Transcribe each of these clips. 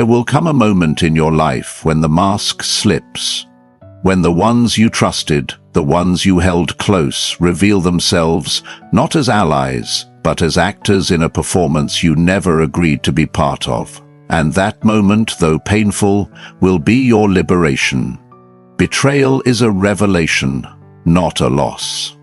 There will come a moment in your life when the mask slips, when the ones you trusted, the ones you held close, reveal themselves not as allies, but as actors in a performance you never agreed to be part of. And that moment, though painful, will be your liberation. Betrayal is a revelation, not a loss.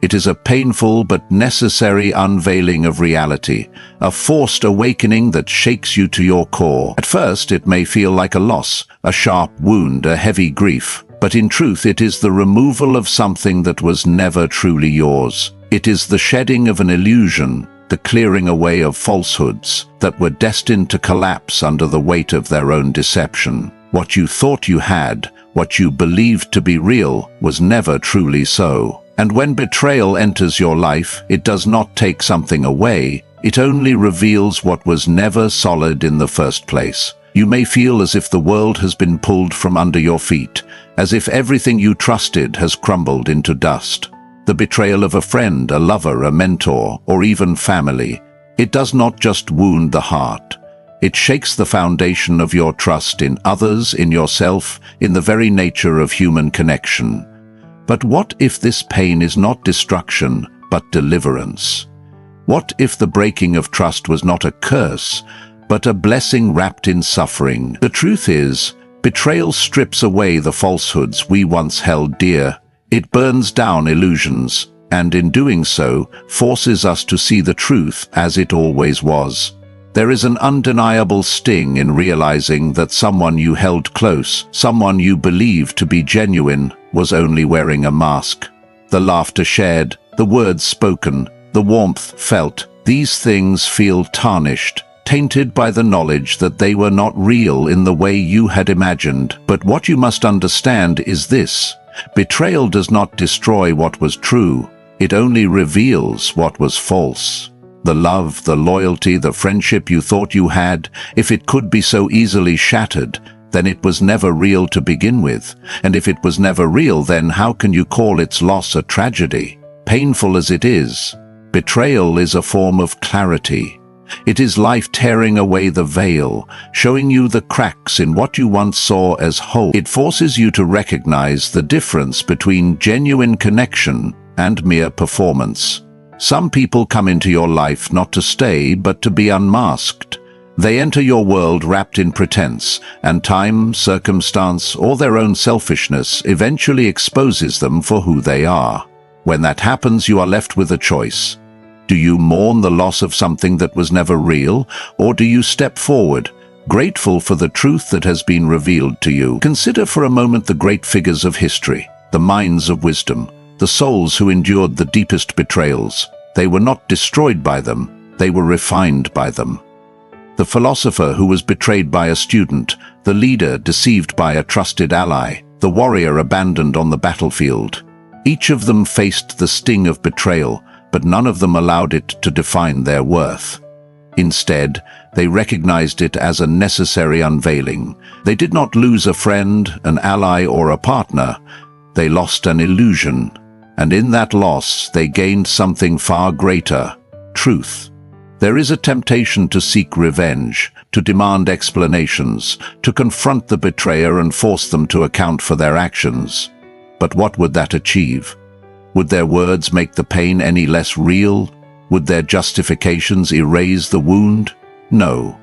It is a painful but necessary unveiling of reality, a forced awakening that shakes you to your core. At first, it may feel like a loss, a sharp wound, a heavy grief, but in truth it is the removal of something that was never truly yours. It is the shedding of an illusion, the clearing away of falsehoods that were destined to collapse under the weight of their own deception. What you thought you had, what you believed to be real, was never truly so. And when betrayal enters your life, it does not take something away, it only reveals what was never solid in the first place. You may feel as if the world has been pulled from under your feet, as if everything you trusted has crumbled into dust. The betrayal of a friend, a lover, a mentor, or even family. It does not just wound the heart. It shakes the foundation of your trust in others, in yourself, in the very nature of human connection. But what if this pain is not destruction, but deliverance? What if the breaking of trust was not a curse, but a blessing wrapped in suffering? The truth is, betrayal strips away the falsehoods we once held dear. It burns down illusions, and in doing so, forces us to see the truth as it always was. There is an undeniable sting in realizing that someone you held close, someone you believed to be genuine, was only wearing a mask. The laughter shared, the words spoken, the warmth felt, these things feel tarnished, tainted by the knowledge that they were not real in the way you had imagined. But what you must understand is this: betrayal does not destroy what was true, it only reveals what was false. The love, the loyalty, the friendship you thought you had, if it could be so easily shattered, then it was never real to begin with. And if it was never real, then how can you call its loss a tragedy? Painful as it is, betrayal is a form of clarity. It is life tearing away the veil, showing you the cracks in what you once saw as whole. It forces you to recognize the difference between genuine connection and mere performance. Some people come into your life not to stay, but to be unmasked. They enter your world wrapped in pretense, and time, circumstance, or their own selfishness eventually exposes them for who they are. When that happens, you are left with a choice. Do you mourn the loss of something that was never real, or do you step forward, grateful for the truth that has been revealed to you? Consider for a moment the great figures of history, the minds of wisdom, the souls who endured the deepest betrayals. They were not destroyed by them, they were refined by them. The philosopher who was betrayed by a student, the leader deceived by a trusted ally, the warrior abandoned on the battlefield. Each of them faced the sting of betrayal, but none of them allowed it to define their worth. Instead, they recognized it as a necessary unveiling. They did not lose a friend, an ally, or a partner. They lost an illusion, and in that loss they gained something far greater: truth. There is a temptation to seek revenge, to demand explanations, to confront the betrayer and force them to account for their actions. But what would that achieve? Would their words make the pain any less real? Would their justifications erase the wound? No.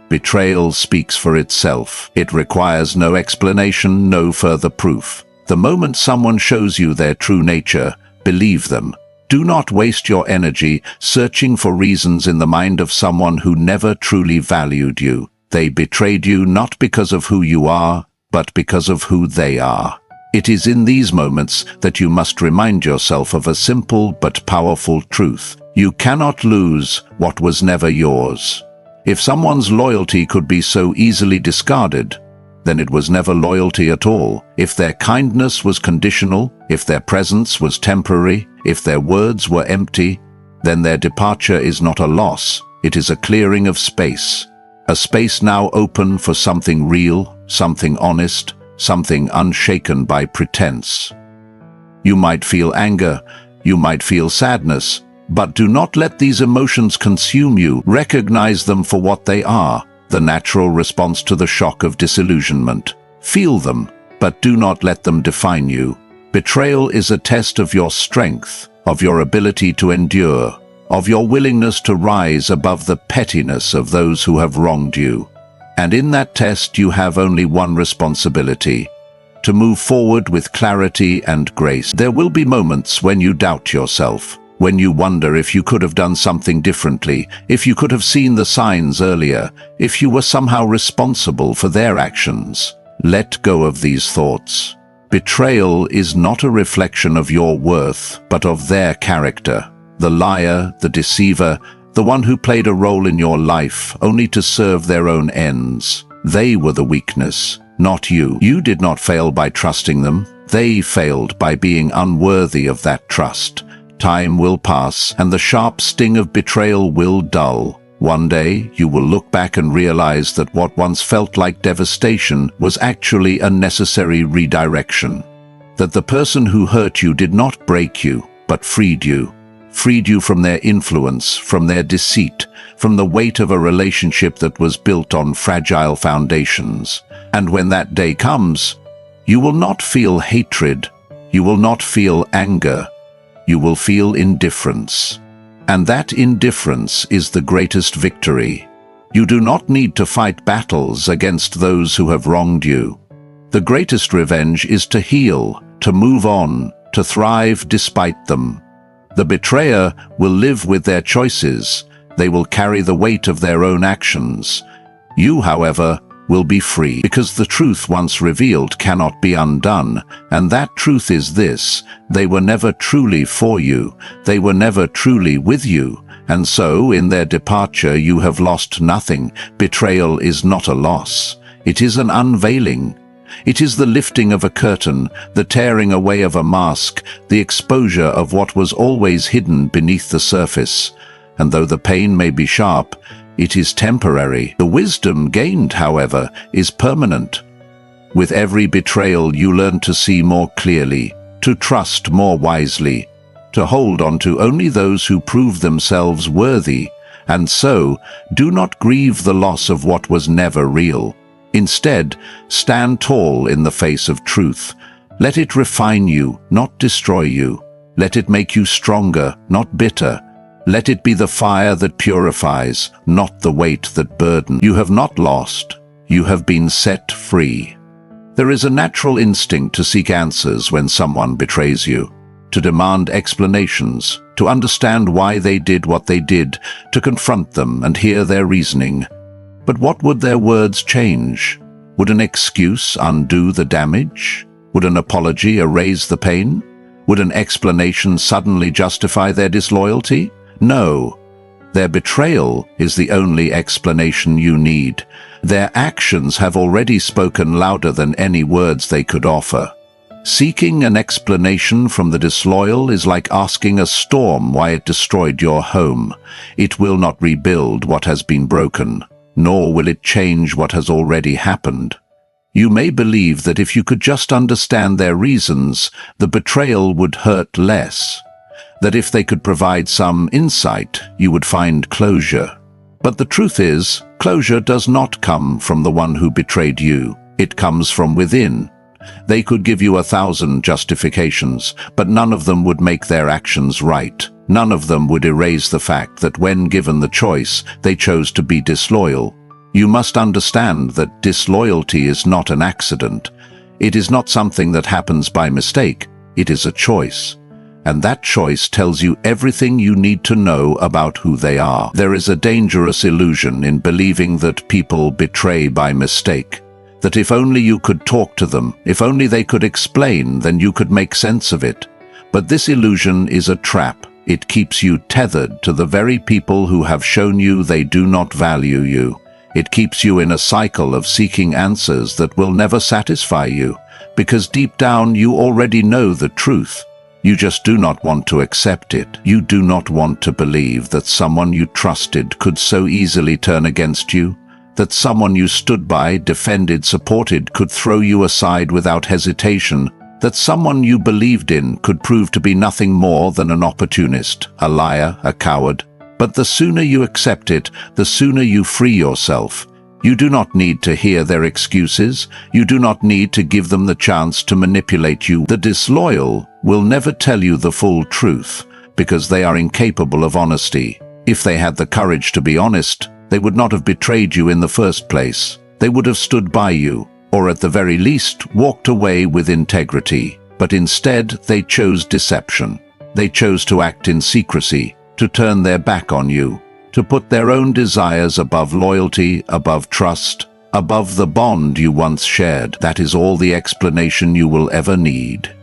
Betrayal speaks for itself. It requires no explanation, no further proof. The moment someone shows you their true nature, believe them. Do not waste your energy searching for reasons in the mind of someone who never truly valued you. They betrayed you not because of who you are, but because of who they are. It is in these moments that you must remind yourself of a simple but powerful truth. You cannot lose what was never yours. If someone's loyalty could be so easily discarded, then it was never loyalty at all. If their kindness was conditional, if their presence was temporary, if their words were empty, then their departure is not a loss, it is a clearing of space. A space now open for something real, something honest, something unshaken by pretense. You might feel anger, you might feel sadness, but do not let these emotions consume you. Recognize them for what they are. the natural response to the shock of disillusionment. Feel them, but do not let them define you. Betrayal is a test of your strength, of your ability to endure, of your willingness to rise above the pettiness of those who have wronged you. And in that test you have only one responsibility: to move forward with clarity and grace. There will be moments when you doubt yourself, when you wonder if you could have done something differently, if you could have seen the signs earlier, if you were somehow responsible for their actions. Let go of these thoughts. Betrayal is not a reflection of your worth, but of their character. The liar, the deceiver, the one who played a role in your life only to serve their own ends. They were the weakness, not you. You did not fail by trusting them. They failed by being unworthy of that trust. Time will pass, and the sharp sting of betrayal will dull. One day, you will look back and realize that what once felt like devastation was actually a necessary redirection. That the person who hurt you did not break you, but freed you. Freed you from their influence, from their deceit, from the weight of a relationship that was built on fragile foundations. And when that day comes, you will not feel hatred, you will not feel anger, you will feel indifference. And that indifference is the greatest victory. You do not need to fight battles against those who have wronged you. The greatest revenge is to heal, to move on, to thrive despite them. The betrayer will live with their choices. They will carry the weight of their own actions. You, however, will be free, because the truth once revealed cannot be undone, and that truth is this: they were never truly for you, they were never truly with you, and so in their departure you have lost nothing. Betrayal is not a loss, it is an unveiling. It is the lifting of a curtain, the tearing away of a mask, the exposure of what was always hidden beneath the surface. And though the pain may be sharp, it is temporary. The wisdom gained, however, is permanent. With every betrayal you learn to see more clearly, to trust more wisely, to hold on to only those who prove themselves worthy, and so do not grieve the loss of what was never real. Instead, stand tall in the face of truth. Let it refine you, not destroy you. Let it make you stronger, not bitter. Let it be the fire that purifies, not the weight that burdens. You have not lost. You have been set free. There is a natural instinct to seek answers when someone betrays you, to demand explanations, to understand why they did what they did, to confront them and hear their reasoning. But what would their words change? Would an excuse undo the damage? Would an apology erase the pain? Would an explanation suddenly justify their disloyalty? No. Their betrayal is the only explanation you need. Their actions have already spoken louder than any words they could offer. Seeking an explanation from the disloyal is like asking a storm why it destroyed your home. It will not rebuild what has been broken, nor will it change what has already happened. You may believe that if you could just understand their reasons, the betrayal would hurt less. That if they could provide some insight, you would find closure. But the truth is, closure does not come from the one who betrayed you. It comes from within. They could give you 1,000 justifications, but none of them would make their actions right. None of them would erase the fact that when given the choice, they chose to be disloyal. You must understand that disloyalty is not an accident. It is not something that happens by mistake. It is a choice. And that choice tells you everything you need to know about who they are. There is a dangerous illusion in believing that people betray by mistake. That if only you could talk to them, if only they could explain, then you could make sense of it. But this illusion is a trap. It keeps you tethered to the very people who have shown you they do not value you. It keeps you in a cycle of seeking answers that will never satisfy you, because deep down you already know the truth. You just do not want to accept it. You do not want to believe that someone you trusted could so easily turn against you, that someone you stood by, defended, supported could throw you aside without hesitation, that someone you believed in could prove to be nothing more than an opportunist, a liar, a coward. But the sooner you accept it, the sooner you free yourself. You do not need to hear their excuses. You do not need to give them the chance to manipulate you. The disloyal will never tell you the full truth because they are incapable of honesty. If they had the courage to be honest, they would not have betrayed you in the first place. They would have stood by you, or at the very least walked away with integrity. But instead, they chose deception. They chose to act in secrecy, to turn their back on you, to put their own desires above loyalty, above trust, above the bond you once shared. That is all the explanation you will ever need.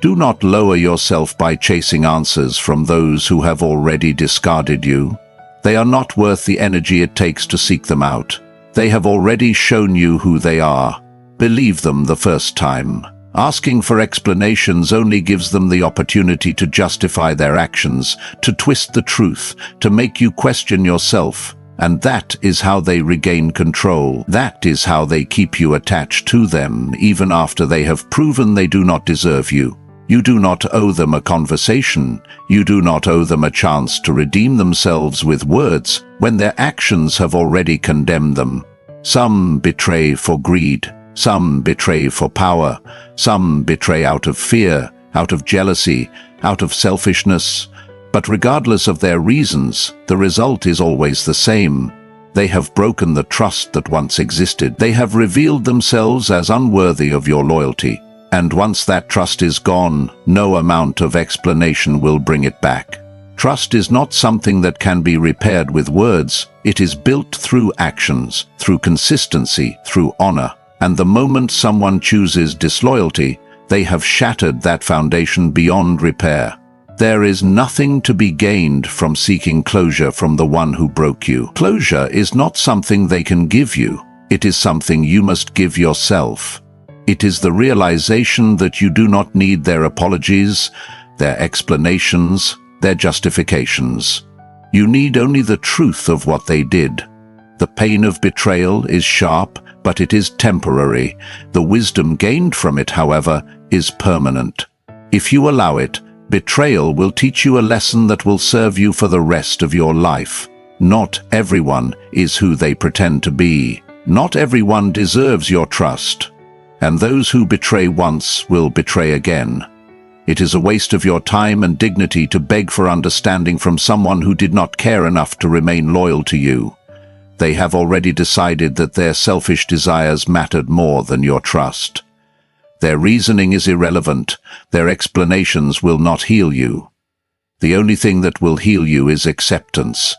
Do not lower yourself by chasing answers from those who have already discarded you. They are not worth the energy it takes to seek them out. They have already shown you who they are. Believe them the first time. Asking for explanations only gives them the opportunity to justify their actions, to twist the truth, to make you question yourself. And that is how they regain control. That is how they keep you attached to them, even after they have proven they do not deserve you. You do not owe them a conversation. You do not owe them a chance to redeem themselves with words when their actions have already condemned them. Some betray for greed. Some betray for power. Some betray out of fear, out of jealousy, out of selfishness. But regardless of their reasons, the result is always the same. They have broken the trust that once existed. They have revealed themselves as unworthy of your loyalty. And once that trust is gone, no amount of explanation will bring it back. Trust is not something that can be repaired with words. It is built through actions, through consistency, through honor. And the moment someone chooses disloyalty, they have shattered that foundation beyond repair. There is nothing to be gained from seeking closure from the one who broke you. Closure is not something they can give you. It is something you must give yourself. It is the realization that you do not need their apologies, their explanations, their justifications. You need only the truth of what they did. The pain of betrayal is sharp, but it is temporary. The wisdom gained from it, however, is permanent. If you allow it, betrayal will teach you a lesson that will serve you for the rest of your life. Not everyone is who they pretend to be. Not everyone deserves your trust. And those who betray once will betray again. It is a waste of your time and dignity to beg for understanding from someone who did not care enough to remain loyal to you. They have already decided that their selfish desires mattered more than your trust. Their reasoning is irrelevant. Their explanations will not heal you. The only thing that will heal you is acceptance.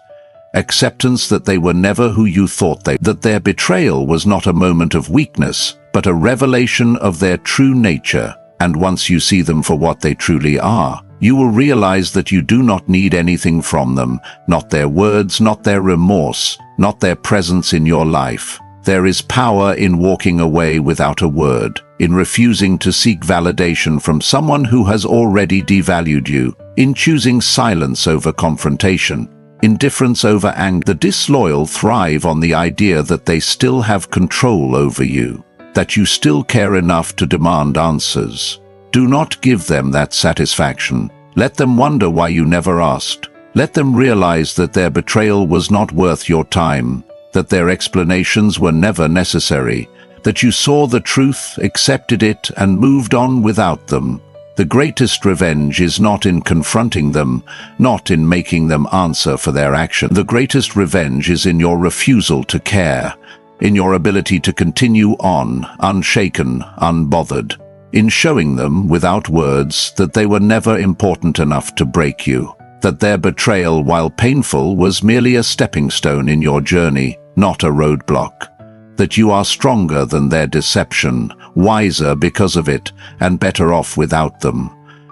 Acceptance that they were never who you thought they were. That their betrayal was not a moment of weakness, but a revelation of their true nature. And once you see them for what they truly are, you will realize that you do not need anything from them, not their words, not their remorse, not their presence in your life. There is power in walking away without a word, in refusing to seek validation from someone who has already devalued you, in choosing silence over confrontation, indifference over anger. The disloyal thrive on the idea that they still have control over you, that you still care enough to demand answers. Do not give them that satisfaction. Let them wonder why you never asked. Let them realize that their betrayal was not worth your time, that their explanations were never necessary, that you saw the truth, accepted it, and moved on without them. The greatest revenge is not in confronting them, not in making them answer for their action. The greatest revenge is in your refusal to care, in your ability to continue on, unshaken, unbothered, in showing them, without words, that they were never important enough to break you, that their betrayal, while painful, was merely a stepping stone in your journey, not a roadblock, that you are stronger than their deception, wiser because of it, and better off without them.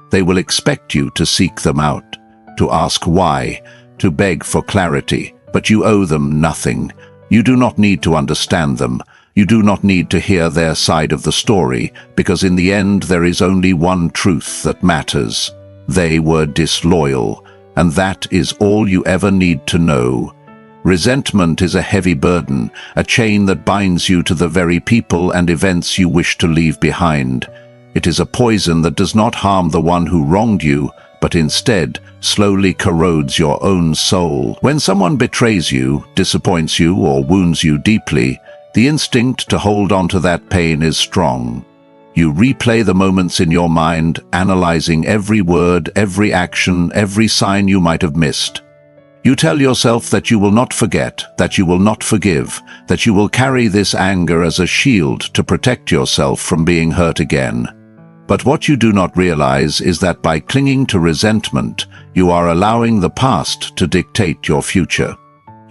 They will expect you to seek them out, to ask why, to beg for clarity, but you owe them nothing. You do not need to understand them. You do not need to hear their side of the story, because in the end there is only one truth that matters. They were disloyal, and that is all you ever need to know. Resentment is a heavy burden, a chain that binds you to the very people and events you wish to leave behind. It is a poison that does not harm the one who wronged you, but instead slowly corrodes your own soul. When someone betrays you, disappoints you, or wounds you deeply, The instinct to hold on to that pain is strong. You replay the moments in your mind, analyzing every word, every action, every sign you might have missed. You tell yourself that you will not forget, that you will not forgive, that you will carry this anger as a shield to protect yourself from being hurt again. But what you do not realize is that by clinging to resentment, you are allowing the past to dictate your future.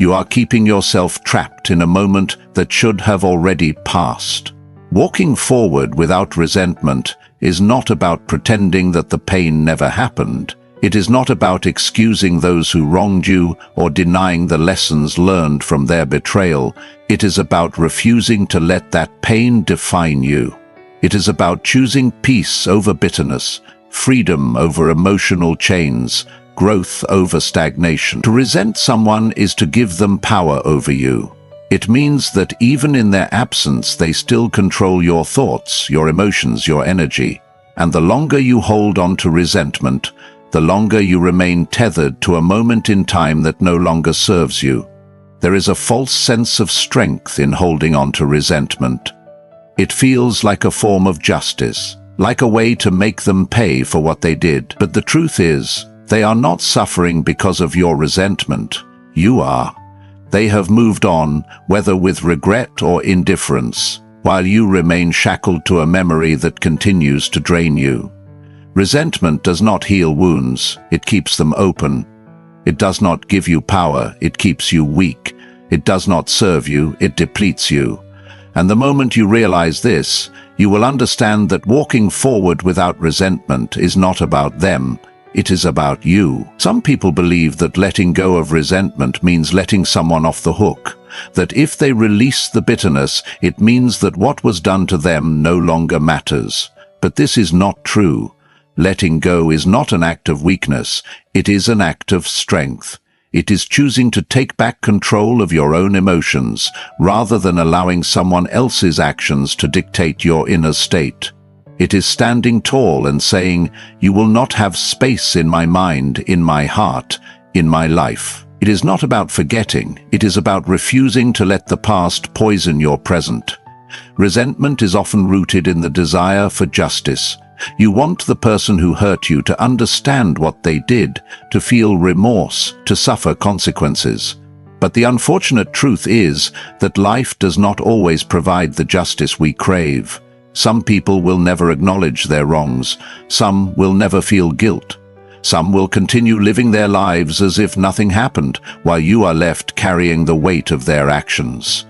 You are keeping yourself trapped in a moment that should have already passed. Walking forward without resentment is not about pretending that the pain never happened. It is not about excusing those who wronged you or denying the lessons learned from their betrayal. It is about refusing to let that pain define you. It is about choosing peace over bitterness, freedom over emotional chains, growth over stagnation. To resent someone is to give them power over you. It means that even in their absence, they still control your thoughts, your emotions, your energy. And the longer you hold on to resentment, the longer you remain tethered to a moment in time that no longer serves you. There is a false sense of strength in holding on to resentment. It feels like a form of justice, like a way to make them pay for what they did. But the truth is, they are not suffering because of your resentment. You are. They have moved on, whether with regret or indifference, while you remain shackled to a memory that continues to drain you. Resentment does not heal wounds, it keeps them open. It does not give you power, it keeps you weak. It does not serve you, it depletes you. And the moment you realize this, you will understand that walking forward without resentment is not about them, it is about you. Some people believe that letting go of resentment means letting someone off the hook, that if they release the bitterness, it means that what was done to them no longer matters. But this is not true. Letting go is not an act of weakness, it is an act of strength. It is choosing to take back control of your own emotions, rather than allowing someone else's actions to dictate your inner state. It is standing tall and saying, "You will not have space in my mind, in my heart, in my life." It is not about forgetting, it is about refusing to let the past poison your present. Resentment is often rooted in the desire for justice. You want the person who hurt you to understand what they did, to feel remorse, to suffer consequences. But the unfortunate truth is that life does not always provide the justice we crave. Some people will never acknowledge their wrongs. Some will never feel guilt. Some will continue living their lives as if nothing happened, while you are left carrying the weight of their actions.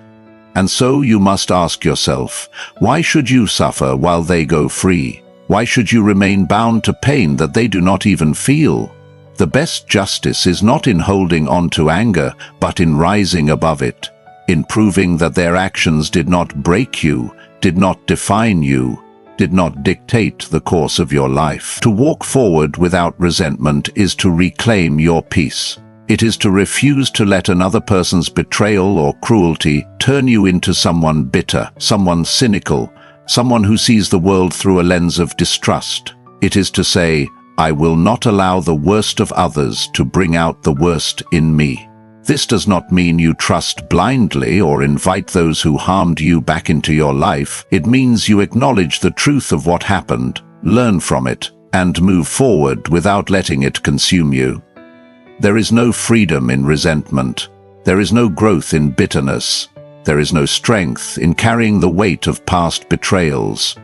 And so you must ask yourself, why should you suffer while they go free? Why should you remain bound to pain that they do not even feel? The best justice is not in holding on to anger, but in rising above it, in proving that their actions did not break you, did not define you, did not dictate the course of your life. To walk forward without resentment is to reclaim your peace. It is to refuse to let another person's betrayal or cruelty turn you into someone bitter, someone cynical, someone who sees the world through a lens of distrust. It is to say, I will not allow the worst of others to bring out the worst in me. This does not mean you trust blindly or invite those who harmed you back into your life. It means you acknowledge the truth of what happened, learn from it, and move forward without letting it consume you. There is no freedom in resentment. There is no growth in bitterness. There is no strength in carrying the weight of past betrayals.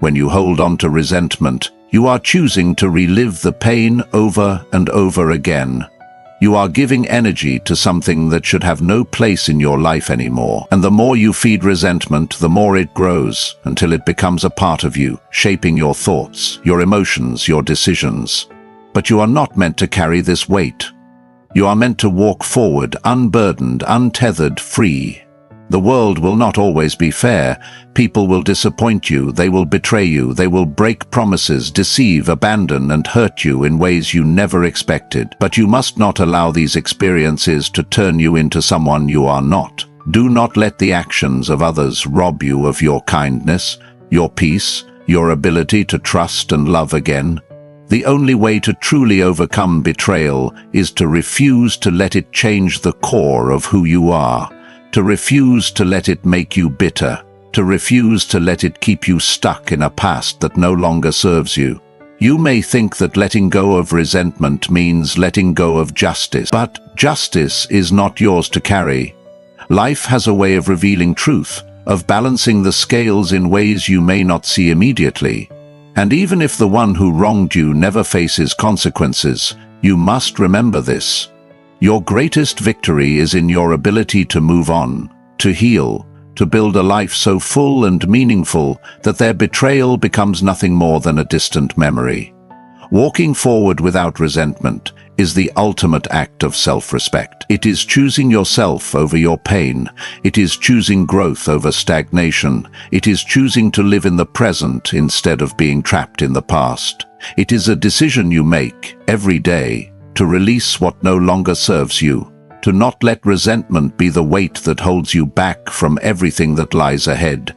When you hold on to resentment, you are choosing to relive the pain over and over again. You are giving energy to something that should have no place in your life anymore. And the more you feed resentment, the more it grows, until it becomes a part of you, shaping your thoughts, your emotions, your decisions. But you are not meant to carry this weight. You are meant to walk forward, unburdened, untethered, free. The world will not always be fair. People will disappoint you, they will betray you, they will break promises, deceive, abandon, and hurt you in ways you never expected. But you must not allow these experiences to turn you into someone you are not. Do not let the actions of others rob you of your kindness, your peace, your ability to trust and love again. The only way to truly overcome betrayal is to refuse to let it change the core of who you are. to refuse to let it make you bitter, to refuse to let it keep you stuck in a past that no longer serves you. You may think that letting go of resentment means letting go of justice, but justice is not yours to carry. Life has a way of revealing truth, of balancing the scales in ways you may not see immediately. And even if the one who wronged you never faces consequences, you must remember this. Your greatest victory is in your ability to move on, to heal, to build a life so full and meaningful that their betrayal becomes nothing more than a distant memory. Walking forward without resentment is the ultimate act of self-respect. It is choosing yourself over your pain. It is choosing growth over stagnation. It is choosing to live in the present instead of being trapped in the past. It is a decision you make every day to release what no longer serves you, to not let resentment be the weight that holds you back from everything that lies ahead,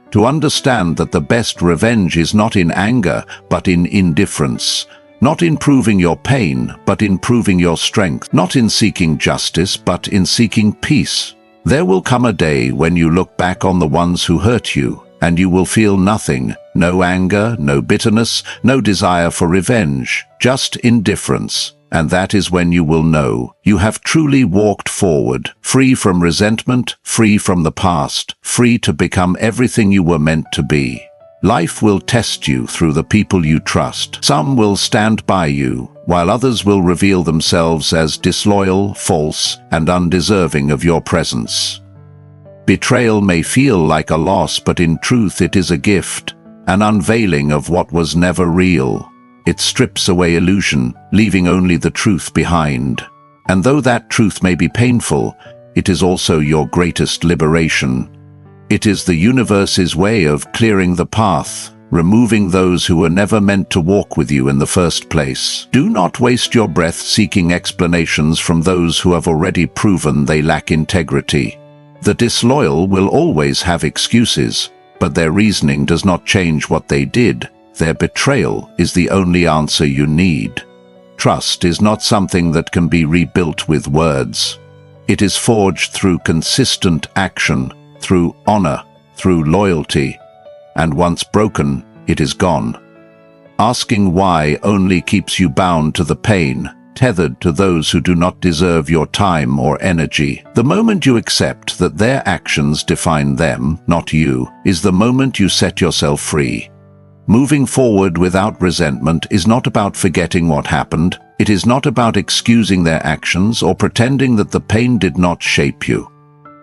to understand that the best revenge is not in anger but in indifference, not in proving your pain but in proving your strength, not in seeking justice but in seeking peace. There will come a day when you look back on the ones who hurt you, and you will feel nothing, no anger, no bitterness, no desire for revenge, just indifference. And that is when you will know you have truly walked forward, free from resentment, free from the past, free to become everything you were meant to be. Life will test you through the people you trust. Some will stand by you, while others will reveal themselves as disloyal, false, and undeserving of your presence. Betrayal may feel like a loss, but in truth it is a gift, an unveiling of what was never real. It strips away illusion, leaving only the truth behind. And though that truth may be painful, it is also your greatest liberation. It is the universe's way of clearing the path, removing those who were never meant to walk with you in the first place. Do not waste your breath seeking explanations from those who have already proven they lack integrity. The disloyal will always have excuses, but their reasoning does not change what they did. Their betrayal is the only answer you need. Trust is not something that can be rebuilt with words. It is forged through consistent action, through honor, through loyalty, and once broken, it is gone. Asking why only keeps you bound to the pain, tethered to those who do not deserve your time or energy. The moment you accept that their actions define them, not you, is the moment you set yourself free. Moving forward without resentment is not about forgetting what happened. It is not about excusing their actions or pretending that the pain did not shape you.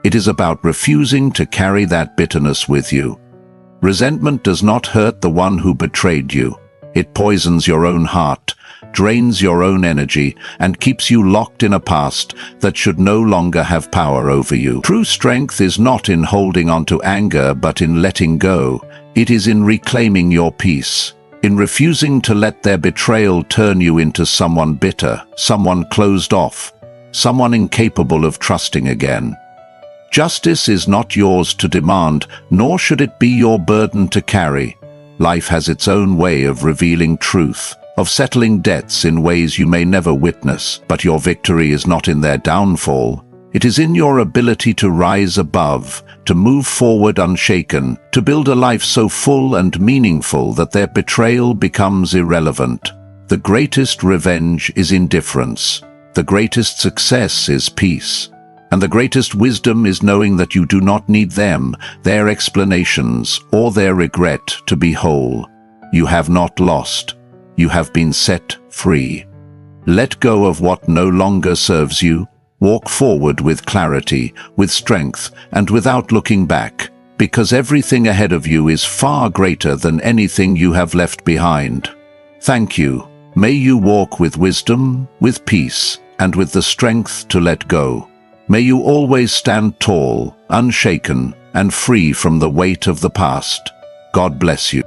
It is about refusing to carry that bitterness with you. Resentment does not hurt the one who betrayed you. It poisons your own heart, drains your own energy, and keeps you locked in a past that should no longer have power over you. True strength is not in holding on to anger, but in letting go. It is in reclaiming your peace, in refusing to let their betrayal turn you into someone bitter, someone closed off, someone incapable of trusting again. Justice is not yours to demand, nor should it be your burden to carry. Life has its own way of revealing truth, of settling debts in ways you may never witness, but your victory is not in their downfall. It is in your ability to rise above, to move forward unshaken, to build a life so full and meaningful that their betrayal becomes irrelevant. The greatest revenge is indifference. The greatest success is peace. And the greatest wisdom is knowing that you do not need them, their explanations, or their regret to be whole. You have not lost. You have been set free. Let go of what no longer serves you. Walk forward with clarity, with strength, and without looking back, because everything ahead of you is far greater than anything you have left behind. Thank you. May you walk with wisdom, with peace, and with the strength to let go. May you always stand tall, unshaken, and free from the weight of the past. God bless you.